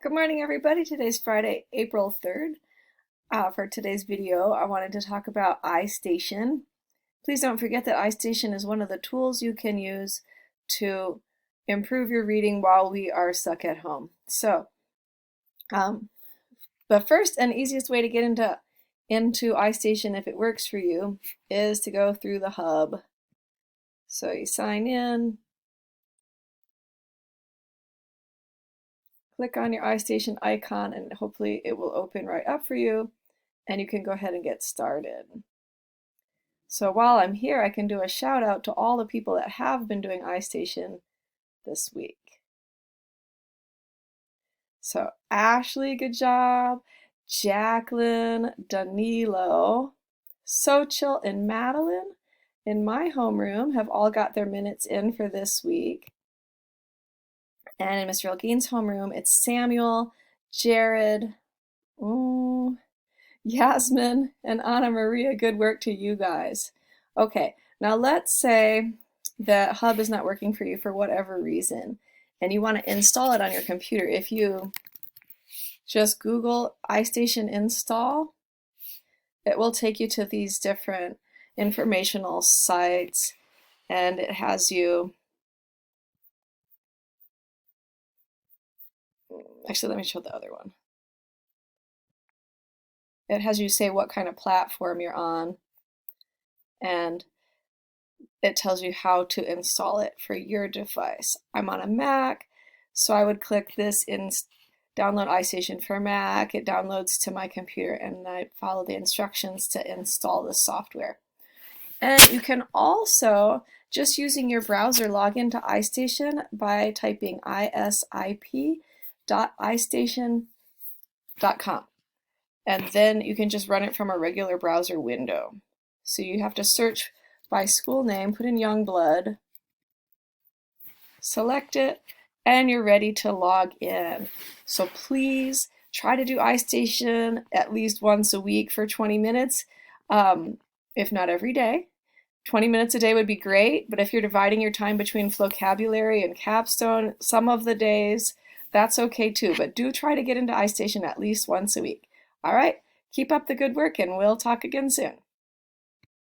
Good morning, everybody. Today's Friday, April 3rd. For today's video, I wanted to talk about IStation. Please don't forget that IStation is one of the tools you can use to improve your reading while we are stuck at home. So, the first and easiest way to get into IStation, if it works for you, is to go through the hub. So you sign in, click on your iStation icon, and hopefully it will open right up for you, and you can go ahead and get started. So while I'm here, I can do a shout out to all the people that have been doing iStation this week. So Ashley, good job. Jacqueline, Danilo, Sochil, and Madeline in my homeroom have all got their minutes in for this week. And in Mr. Elgeen's homeroom, it's Samuel, Jared, Yasmin, and Anna Maria. Good work to you guys. Okay, now let's say that Hub is not working for you for whatever reason, and you want to install it on your computer. If you just Google iStation install, it will take you to these different informational sites, and it has you. Actually, let me show the other one. It has you say what kind of platform you're on, and it tells you how to install it for your device. I'm on a Mac, so I would click this in download iStation for Mac. It downloads to my computer, and I follow the instructions to install the software. And you can also, just using your browser, log into iStation by typing isip.istation.com. And then you can just run it from a regular browser window. So you have to search by school name, put in Youngblood, select it, and you're ready to log in. So please try to do iStation at least once a week for 20 minutes, if not every day. 20 minutes a day would be great, but if you're dividing your time between vocabulary and capstone some of the days, that's okay too. But do try to get into iStation at least once a week. All right, keep up the good work, and we'll talk again soon.